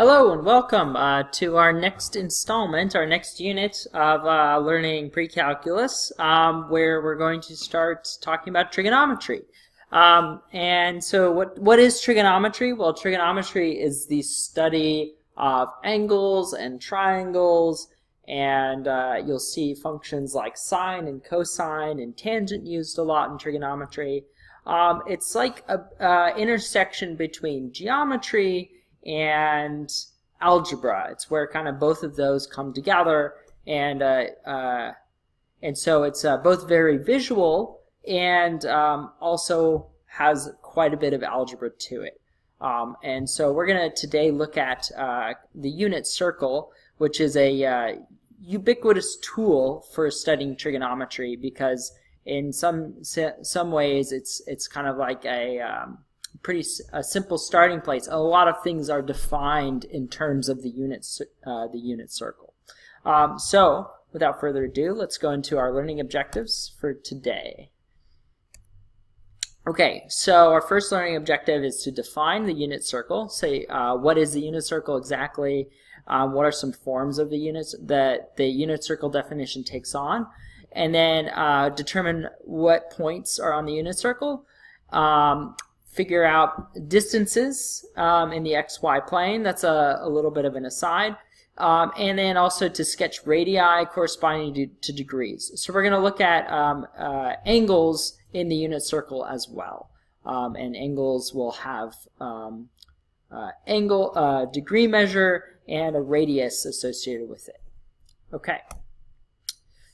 Hello and welcome to our next installment, our next unit of learning pre-calculus, where we're going to start talking about trigonometry. And so what is trigonometry? Well, trigonometry is the study of angles and triangles, and you'll see functions like sine and cosine and tangent used a lot in trigonometry. It's like a intersection between geometry and algebra. It's where kind of both of those come together, and so it's both very visual and also has quite a bit of algebra to it. And so we're going to today look at the unit circle, which is a ubiquitous tool for studying trigonometry, because in some ways it's kind of like a simple starting place. A lot of things are defined in terms of the unit circle. So without further ado, let's go into our learning objectives for today. Okay, so our first learning objective is to define the unit circle. Say what is the unit circle exactly? What are some forms of the units that the unit circle definition takes on? And then determine what points are on the unit circle. Figure out distances in the XY plane. That's a little bit of an aside. And then also to sketch radii corresponding to degrees. So we're going to look at angles in the unit circle as well. And angles will have degree measure and a radius associated with it. Okay.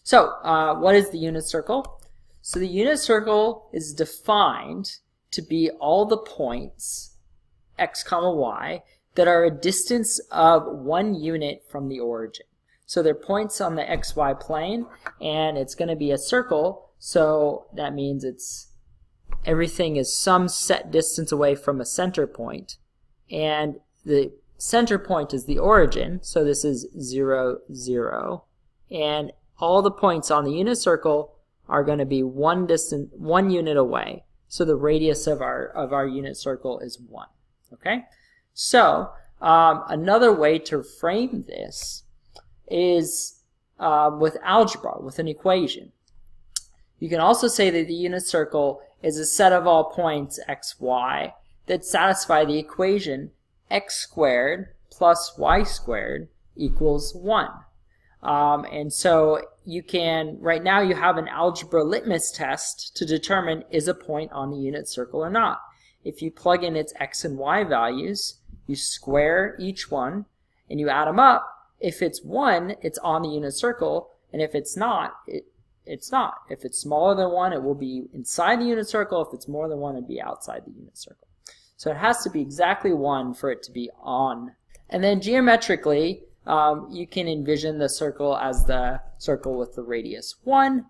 So what is the unit circle? So the unit circle is defined to be all the points, x comma y, that are a distance of 1 unit from the origin. So they're points on the xy plane, and it's going to be a circle, so that means everything is some set distance away from a center point, and the center point is the origin, so this is 0, 0, and all the points on the unit circle are going to be one unit away. So the radius of our unit circle is 1. Okay? So another way to frame this is with algebra, with an equation. You can also say that the unit circle is a set of all points x, y that satisfy the equation x squared plus y squared equals 1. And so you can, right now you have an algebra litmus test to determine is a point on the unit circle or not. If you plug in its x and y values, you square each one, and you add them up. If it's 1, it's on the unit circle, and if it's not, it's not. If it's smaller than 1, it will be inside the unit circle. If it's more than 1, it'll be outside the unit circle. So it has to be exactly 1 for it to be on. And then geometrically, you can envision the circle as the circle with the radius 1,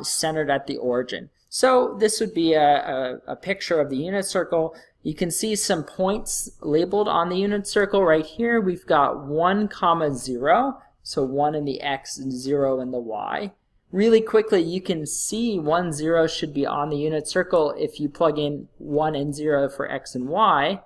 centered at the origin. So this would be a picture of the unit circle. You can see some points labeled on the unit circle right here. We've got 1, 0, so 1 in the x and 0 in the y. Really quickly, you can see 1, 0 should be on the unit circle if you plug in 1 and 0 for x and y.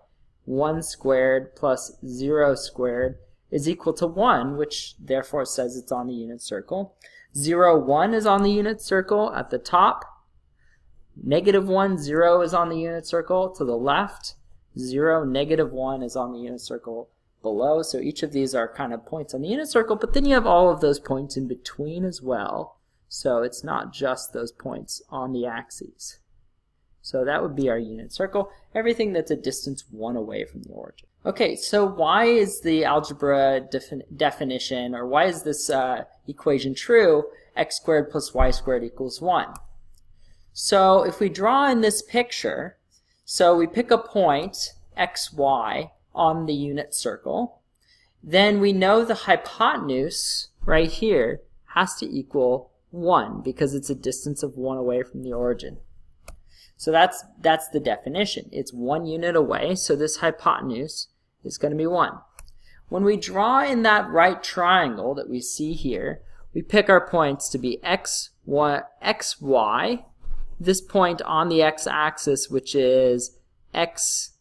1 squared plus 0 squared is equal to 1, which therefore says it's on the unit circle. 0, 1 is on the unit circle at the top. -1, 0 is on the unit circle to the left. 0, -1 is on the unit circle below. So each of these are kind of points on the unit circle, but then you have all of those points in between as well. So it's not just those points on the axes. So that would be our unit circle, everything that's a distance 1 away from the origin. Okay, so why is the algebra definition, or why is this equation true, x squared plus y squared equals 1? So if we draw in this picture, so we pick a point, x, y, on the unit circle, then we know the hypotenuse right here has to equal 1, because it's a distance of 1 away from the origin. So that's the definition. It's 1 unit away, so this hypotenuse is going to be 1. When we draw in that right triangle that we see here, we pick our points to be x, y, this point on the x-axis, which is x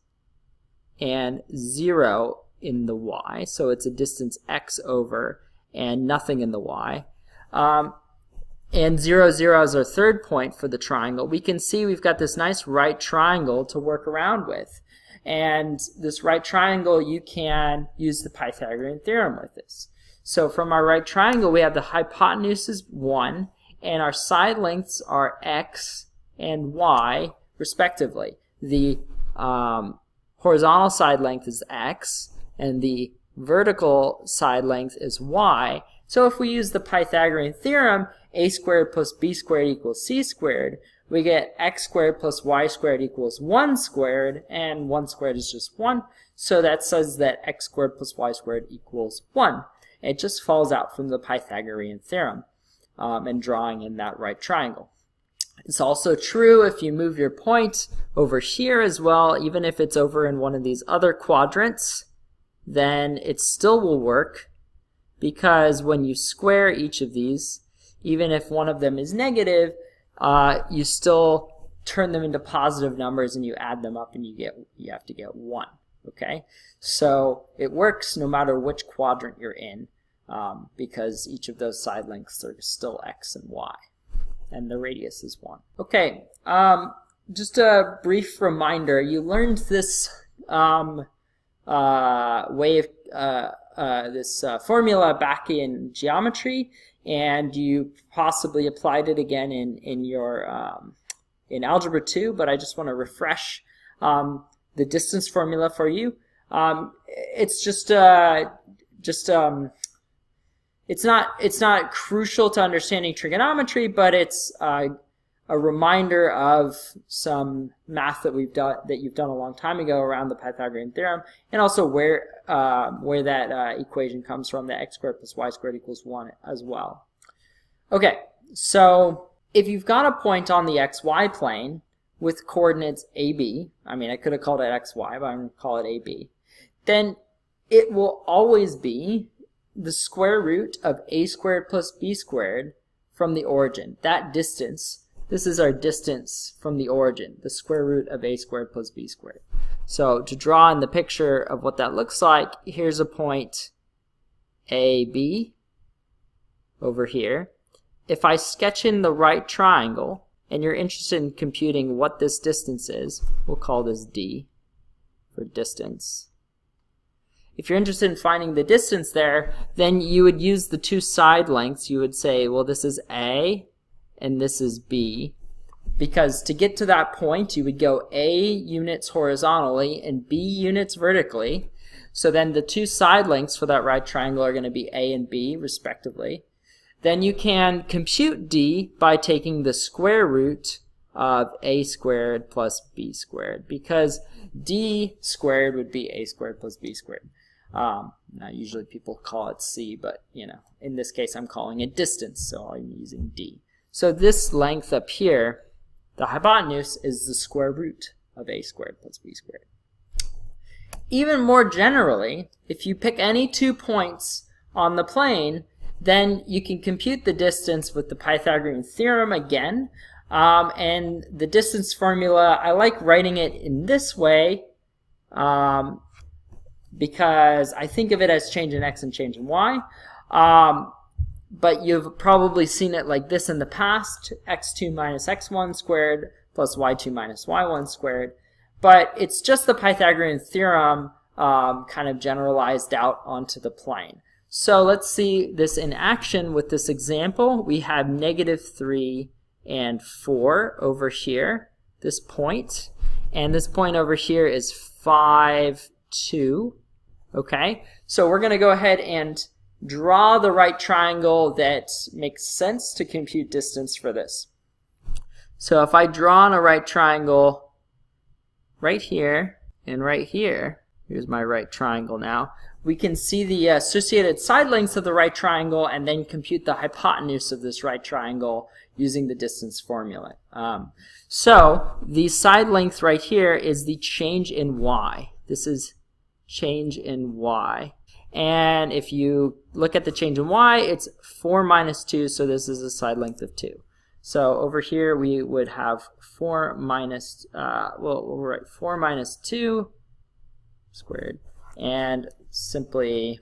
and 0 in the y, so it's a distance x over and nothing in the y. And 0, 0 is our third point for the triangle. We can see we've got this nice right triangle to work around with. And this right triangle, you can use the Pythagorean theorem with this. So from our right triangle, we have the hypotenuse is 1, and our side lengths are x and y, respectively. The horizontal side length is x, and the vertical side length is y. So if we use the Pythagorean theorem, a squared plus b squared equals c squared, we get x squared plus y squared equals 1 squared, and 1 squared is just 1. So that says that x squared plus y squared equals 1. It just falls out from the Pythagorean theorem and drawing in that right triangle. It's also true if you move your point over here as well, even if it's over in one of these other quadrants, then it still will work, because when you square each of these, even if one of them is negative, you still turn them into positive numbers and you add them up and you have to get 1. Okay, so it works no matter which quadrant you're in, because each of those side lengths are still x and y, and the radius is 1. Okay, just a brief reminder, you learned this formula back in geometry, and you possibly applied it again in your in Algebra 2, but I just want to refresh the distance formula for you. It's it's not crucial to understanding trigonometry, but it's a reminder of some math that you've done a long time ago around the Pythagorean theorem, and also where that equation comes from, that x squared plus y squared equals 1 as well. Okay, so if you've got a point on the xy plane with coordinates AB, I mean I could have called it xy, but I'm going to call it AB, then it will always be the square root of a squared plus b squared from the origin. That distance, this is our distance from the origin, the square root of a squared plus b squared. So to draw in the picture of what that looks like, here's a point AB over here. If I sketch in the right triangle, and you're interested in computing what this distance is, we'll call this d for distance. If you're interested in finding the distance there, then you would use the two side lengths. You would say, well, this is A and this is B, because to get to that point, you would go A units horizontally and B units vertically. So then the two side lengths for that right triangle are going to be A and B, respectively. Then you can compute D by taking the square root of A squared plus B squared, because D squared would be A squared plus B squared. Now usually people call it C, but in this case I'm calling it distance, so I'm using D. So this length up here, the hypotenuse, is the square root of A squared plus B squared. Even more generally, if you pick any 2 points on the plane, then you can compute the distance with the Pythagorean theorem again. And the distance formula, I like writing it in this way because I think of it as change in x and change in y. But you've probably seen it like this in the past, x2 minus x1 squared plus y2 minus y1 squared. But it's just the Pythagorean theorem kind of generalized out onto the plane. So let's see this in action with this example. We have -3 and 4 over here, this point. And this point over here is 5, 2. Okay, so we're going to go ahead and draw the right triangle that makes sense to compute distance for this. So if I draw on a right triangle right here and right here, here's my right triangle now, we can see the associated side lengths of the right triangle and then compute the hypotenuse of this right triangle using the distance formula. So the side length right here is the change in y. This is change in y. And if you look at the change in y, it's 4 minus 2, so this is a side length of 2. So over here we would have 4 minus, we'll write 4 minus 2 squared and simply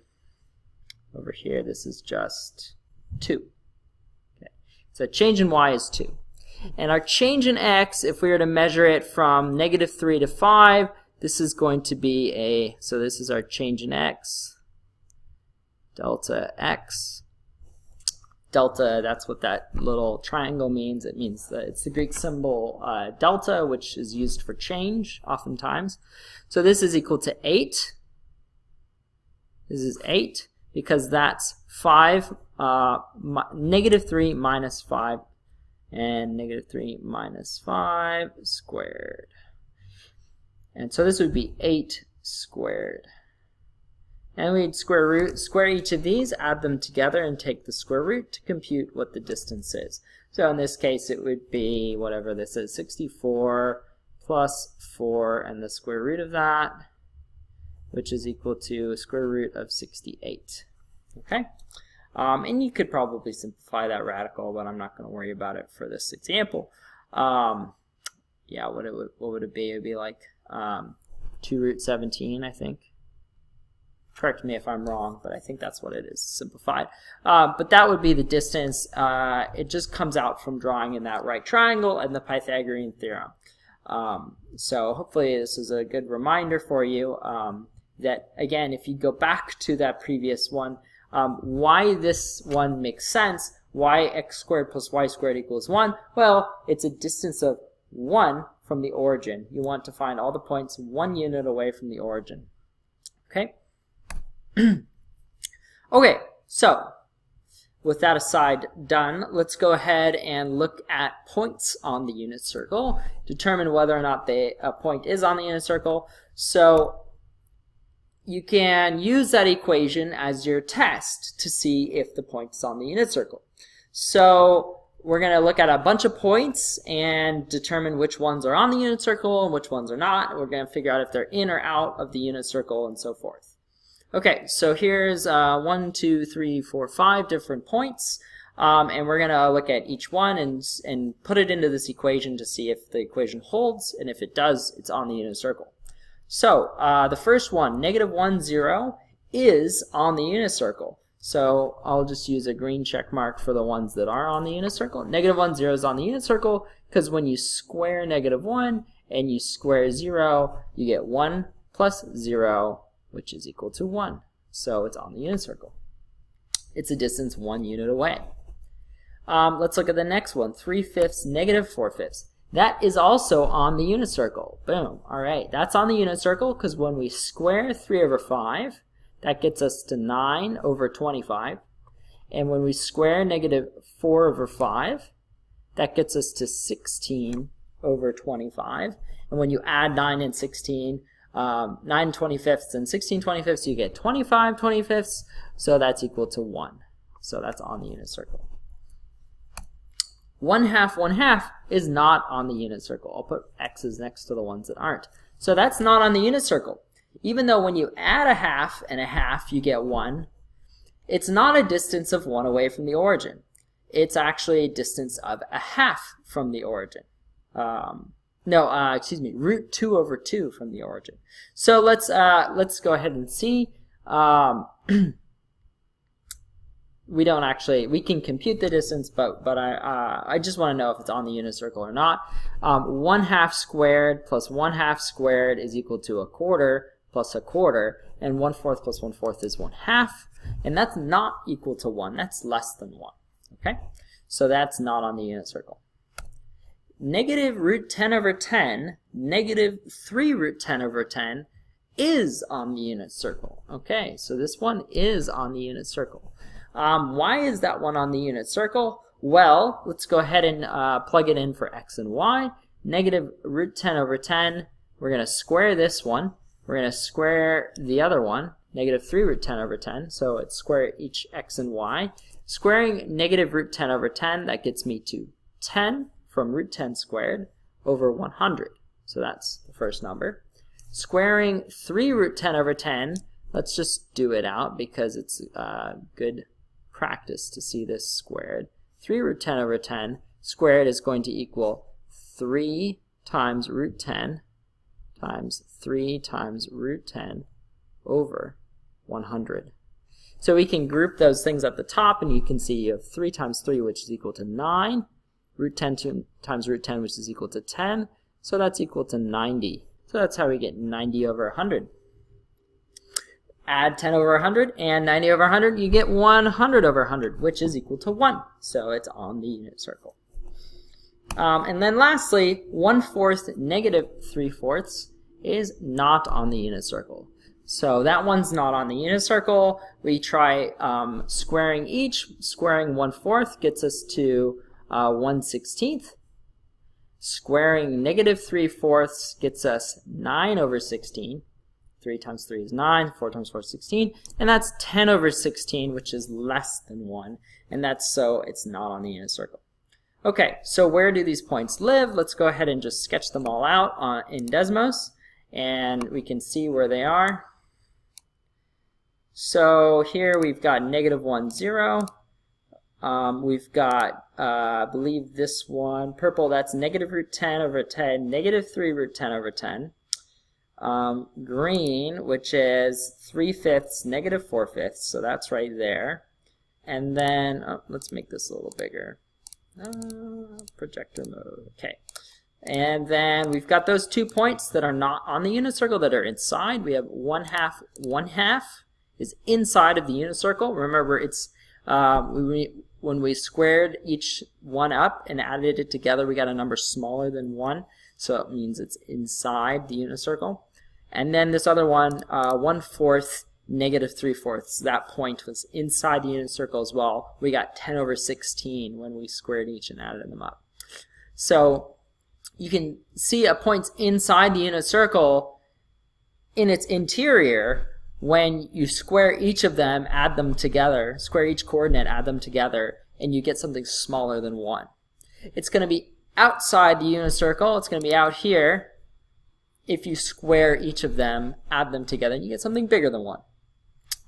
over here this is just 2. Okay. So change in y is 2. And our change in x, if we were to measure it from -3 to 5, this is going to be so this is our change in x, delta x. Delta, that's what that little triangle means. It means that it's the Greek symbol delta, which is used for change oftentimes. So this is equal to 8. This is 8 because that's 5, -3 minus 5, and -3 minus 5 squared. And so this would be 8 squared. And we'd square each of these, add them together, and take the square root to compute what the distance is. So in this case, it would be whatever this is, 64 plus 4, and the square root of that, which is equal to square root of 68. Okay? And you could probably simplify that radical, but I'm not going to worry about it for this example. Yeah, what would it be? It would be like 2 root 17, I think. Correct me if I'm wrong, but I think that's what it is, simplified. But that would be the distance. It just comes out from drawing in that right triangle and the Pythagorean theorem. So hopefully this is a good reminder for you that, again, if you go back to that previous one, why this one makes sense, why x squared plus y squared equals 1, well, it's a distance of 1 from the origin. You want to find all the points 1 unit away from the origin. Okay? Okay, so with that aside done, let's go ahead and look at points on the unit circle, determine whether or not a point is on the unit circle. So you can use that equation as your test to see if the point is on the unit circle. So we're going to look at a bunch of points and determine which ones are on the unit circle and which ones are not. We're going to figure out if they're in or out of the unit circle and so forth. Okay, so here's 1, 2, 3, 4, 5 different points, and we're going to look at each one and put it into this equation to see if the equation holds, and if it does, it's on the unit circle. So the first one, -1, 0, is on the unit circle. So I'll just use a green check mark for the ones that are on the unit circle. -1, 0 is on the unit circle because when you square -1 and you square 0, you get 1 plus 0, which is equal to 1. So it's on the unit circle. It's a distance 1 unit away. Let's look at the next one, 3/5, -4/5. That is also on the unit circle. Boom. All right, that's on the unit circle because when we square 3/5, that gets us to 9/25. And when we square -4/5, that gets us to 16/25. And when you add 9 and 16, 9/25 and 16/25, you get 25/25, so that's equal to 1. So that's on the unit circle. 1/2, 1/2 is not on the unit circle. I'll put x's next to the ones that aren't. So that's not on the unit circle. Even though when you add a half and a half, you get 1, it's not a distance of 1 away from the origin. It's actually a distance of a half from the origin. Excuse me, root 2/2 from the origin. So let's go ahead and see. We can compute the distance, but I just want to know if it's on the unit circle or not. 1/2 squared plus 1/2 squared is equal to 1/4 plus 1/4, and 1/4 plus 1/4 is 1/2, and that's not equal to 1. That's less than 1. Okay, so that's not on the unit circle. -√10/10, -3√10/10 is on the unit circle. Okay, so this one is on the unit circle. Why is that one on the unit circle? Well, let's go ahead and plug it in for x and y. -√10/10, we're going to square this one. We're going to square the other one, -3√10/10, so it's square each x and y. Squaring -√10/10, that gets me to 10 from root 10 squared over 100. So that's the first number. Squaring 3√10/10, let's just do it out because it's good practice to see this squared. 3√10/10 squared is going to equal 3 times root 10 times 3 times root 10 over 100. So we can group those things at the top, and you can see you have 3 times 3, which is equal to 9, root 10 times root 10, which is equal to 10, so that's equal to 90. So that's how we get 90 over 100. Add 10 over 100 and 90 over 100, you get 100 over 100, which is equal to 1. So it's on the unit circle. And then lastly, 1/4 negative 3/4 is not on the unit circle. So that one's not on the unit circle. We try squaring each. Squaring 1/4 gets us to 1/16. Squaring negative 3/4 gets us 9 over 16. 3 times 3 is 9, 4 times 4 is 16, and that's 10 over 16, which is less than 1, and that's so it's not on the unit circle. Okay, so where do these points live? Let's go ahead and just sketch them all out in Desmos, and we can see where they are. So here we've got negative 1, 0. We've got, I believe this one, purple, that's negative root 10 over 10, negative 3 root 10 over 10. Green, which is 3/5, negative 4/5, so that's right there. And then, let's make this a little bigger. Projector mode, okay. And then we've got those 2 points that are not on the unit circle that are inside. We have 1/2 is inside of the unit circle. Remember, it's when we squared each one up and added it together, we got a number smaller than 1, so it means it's inside the unit circle. And then this other one, 1/4 negative 3/4, that point was inside the unit circle as well. We got 10 over 16 when we squared each and added them up. So you can see a point inside the unit circle in its interior when you square each of them, add them together, square each coordinate, add them together, and you get something smaller than 1. It's going to be outside the unit circle, it's going to be out here. If you square each of them, add them together, you get something bigger than 1.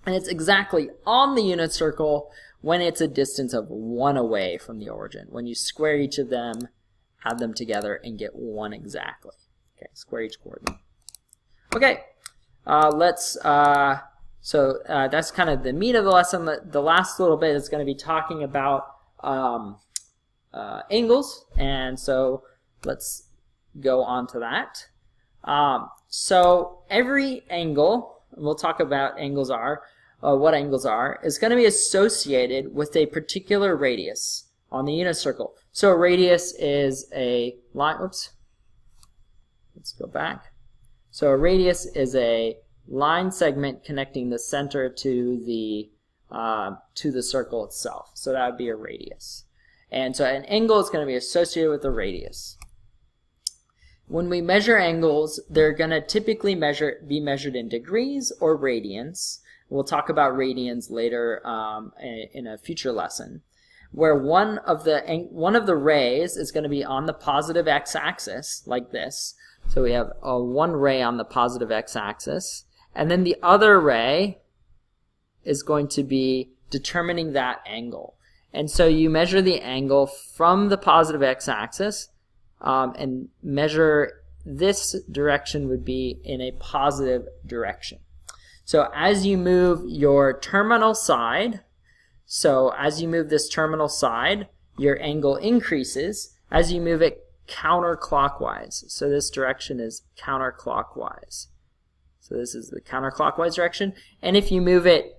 And it's exactly on the unit circle when it's a distance of 1 away from the origin. When you square each of them, add them together, and get 1 exactly. Okay, square each coordinate. Okay, that's kind of the meat of the lesson. The last little bit is going to be talking about angles, and so let's go on to that. So every angle, and we'll talk about angles are, what angles are, is going to be associated with a particular radius on the unit circle. So a radius is a line, oops, let's go back. So a radius is a line segment connecting the center to the circle itself. So that would be a radius. And so an angle is going to be associated with the radius. When we measure angles, they're going to typically be measured in degrees or radians. We'll talk about radians later in a future lesson, where one of the rays is going to be on the positive x-axis, like this. So we have one ray on the positive x-axis, and then the other ray is going to be determining that angle. And so you measure the angle from the positive x-axis, and measure this direction would be in a positive direction. So as you move your terminal side, so as you move this terminal side, your angle increases as you move it counterclockwise. So this direction is counterclockwise. So this is the counterclockwise direction. And if you move it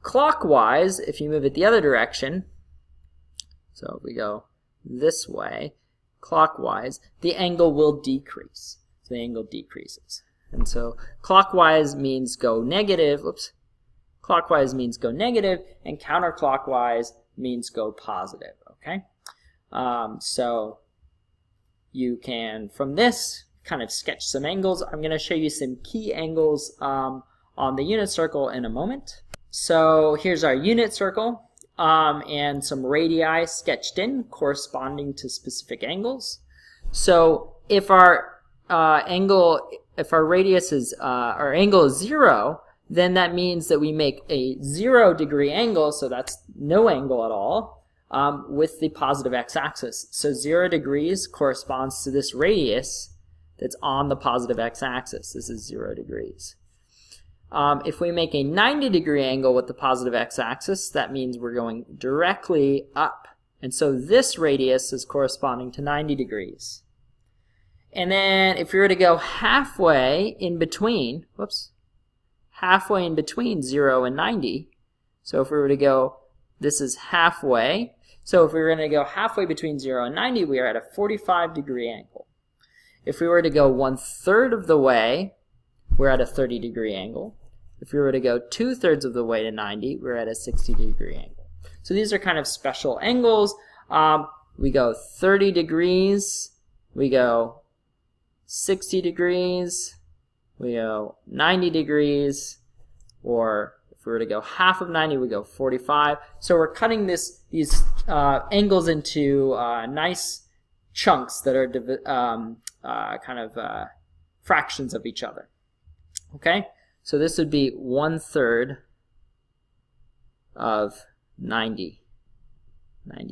clockwise, if you move it the other direction, so if we go this way, clockwise, the angle will decrease. So the angle decreases. And so clockwise means go negative, oops, clockwise means go negative, and counterclockwise means go positive, okay? So you can, from this, kind of sketch some angles. I'm going to show you some key angles on the unit circle in a moment. So here's our unit circle. And some radii sketched in corresponding to specific angles. So if our radius is our angle is 0, then that means that we make a 0-degree angle, so that's no angle at all, with the positive x-axis. So 0 degrees corresponds to this radius that's on the positive x-axis. This is 0 degrees. if we make a 90-degree angle with the positive x-axis, that means we're going directly up. And so this radius is corresponding to 90 degrees. And then if we were to go halfway in between, halfway in between 0 and 90, so if we were to go, this is halfway, so if we were going to go halfway between 0 and 90, we are at a 45-degree angle. If we were to go 1/3 of the way, we're at a 30-degree angle. If we were to go 2/3 of the way to 90, we're at a 60-degree angle. So these are kind of special angles. We go 30 degrees, we go 60 degrees, we go 90 degrees, or if we were to go half of 90, we go 45. So we're cutting these angles into nice chunks that are fractions of each other. Okay, so this would be 1/3 of 90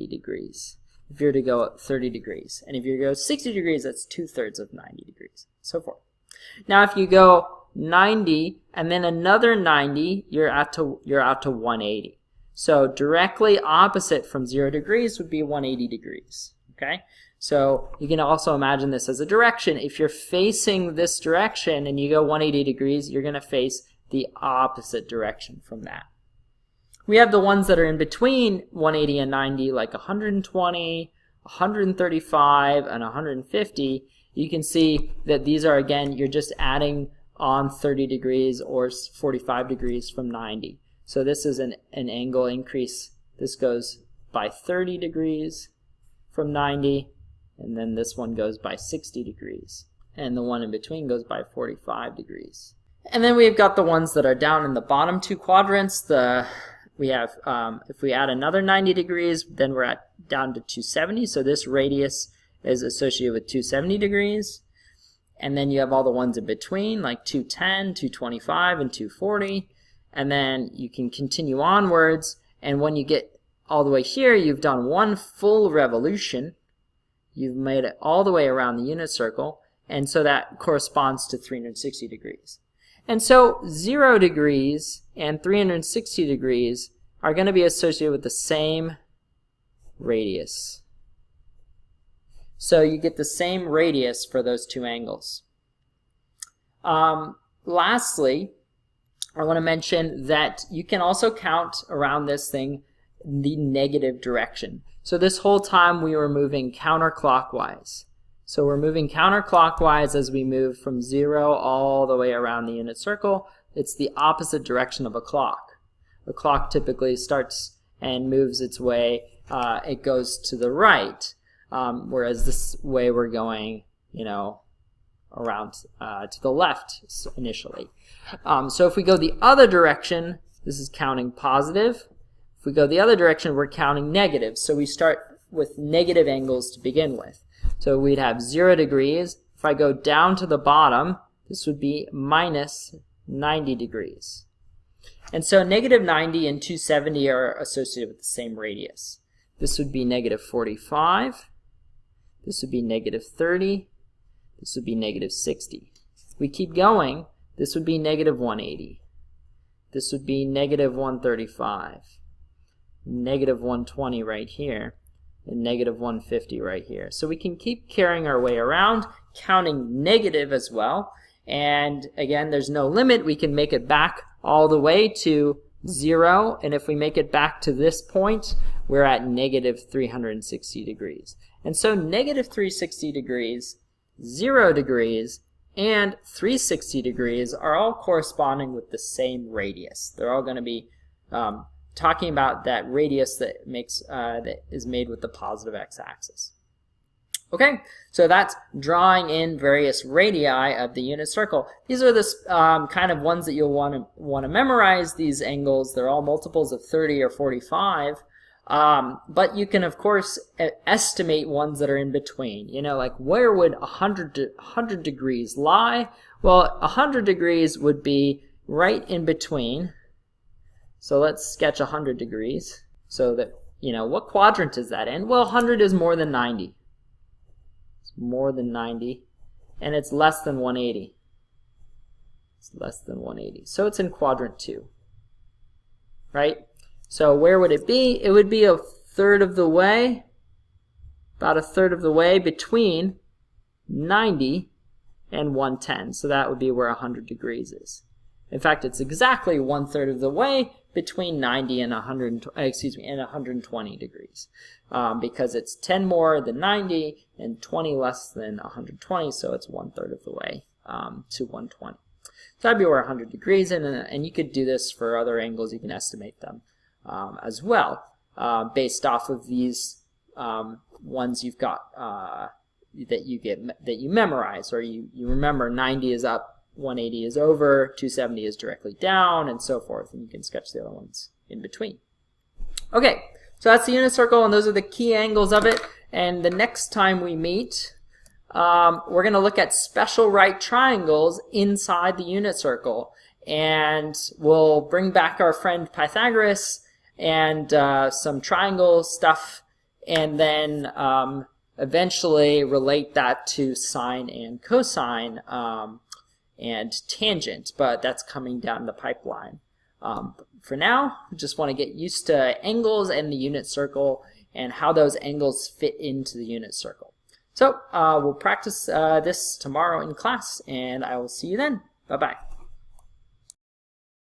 degrees. If you were to go 30 degrees, and if you go 60 degrees, that's 2/3 of 90 degrees, so forth. Now, if you go 90 and then another 90, you're out to 180. So directly opposite from 0 degrees would be 180 degrees. Okay, so you can also imagine this as a direction. If you're facing this direction and you go 180 degrees, you're going to face the opposite direction from that. We have the ones that are in between 180 and 90, like 120, 135, and 150. You can see that these are, again, you're just adding on 30 degrees or 45 degrees from 90. So this is an angle increase. This goes by 30 degrees from 90, and then this one goes by 60 degrees. And the one in between goes by 45 degrees. And then we've got the ones that are down in the bottom two quadrants. We have, if we add another 90 degrees, then we're down to 270. So this radius is associated with 270 degrees. And then you have all the ones in between, like 210, 225, and 240. And then you can continue onwards. And when you get all the way here, you've done one full revolution. You've made it all the way around the unit circle. And so that corresponds to 360 degrees. And so 0 degrees and 360 degrees are going to be associated with the same radius. So you get the same radius for those two angles. Lastly, I want to mention that you can also count around this thing the negative direction. So this whole time we were moving counterclockwise. So we're moving counterclockwise as we move from 0 all the way around the unit circle. It's the opposite direction of a clock. A clock typically starts and moves its way, it goes to the right, whereas this way we're going, around to the left initially. So if we go the other direction, this is counting positive. If we go the other direction, we're counting negative. So we start with negative angles to begin with. So we'd have 0 degrees. If I go down to the bottom, this would be minus 90 degrees. And so negative 90 and 270 are associated with the same radius. This would be negative 45. This would be negative 30. This would be negative 60. If we keep going, this would be negative 180. This would be negative 135. Negative 120 right here. And negative 150 right here. So we can keep carrying our way around, counting negative as well. And again, there's no limit. We can make it back all the way to 0. And if we make it back to this point, we're at negative 360 degrees. And so negative 360 degrees, 0 degrees, and 360 degrees are all corresponding with the same radius. They're all going to be talking about that radius that is made with the positive x-axis. Okay, so that's drawing in various radii of the unit circle. These are the kind of ones that you'll want to memorize. These angles, they're all multiples of 30 or 45. But you can, of course, estimate ones that are in between. Like where would 100 degrees lie? Well, 100 degrees would be right in between. So let's sketch 100 degrees so that, what quadrant is that in? Well, 100 is more than 90. It's more than 90, and it's less than 180. It's less than 180. So it's in quadrant 2, right? So where would it be? It would be a third of the way, about a third of the way between 90 and 110. So that would be where 100 degrees is. In fact, it's exactly 1/3 of the way between 90 and 120 degrees, because it's 10 more than 90 and 20 less than 120, so it's 1/3 of the way to 120. So that'd be where 100 degrees is, and you could do this for other angles. You can estimate them as well, based off of these ones you've got that you memorize, or you remember. 90 is up, 180 is over, 270 is directly down, and so forth, and you can sketch the other ones in between. Okay, so that's the unit circle, and those are the key angles of it. And the next time we meet, we're going to look at special right triangles inside the unit circle, and we'll bring back our friend Pythagoras and some triangle stuff, and then eventually relate that to sine and cosine and tangent, but that's coming down the pipeline. For now, we just want to get used to angles and the unit circle and how those angles fit into the unit circle. So we'll practice this tomorrow in class, and I will see you then. Bye-bye.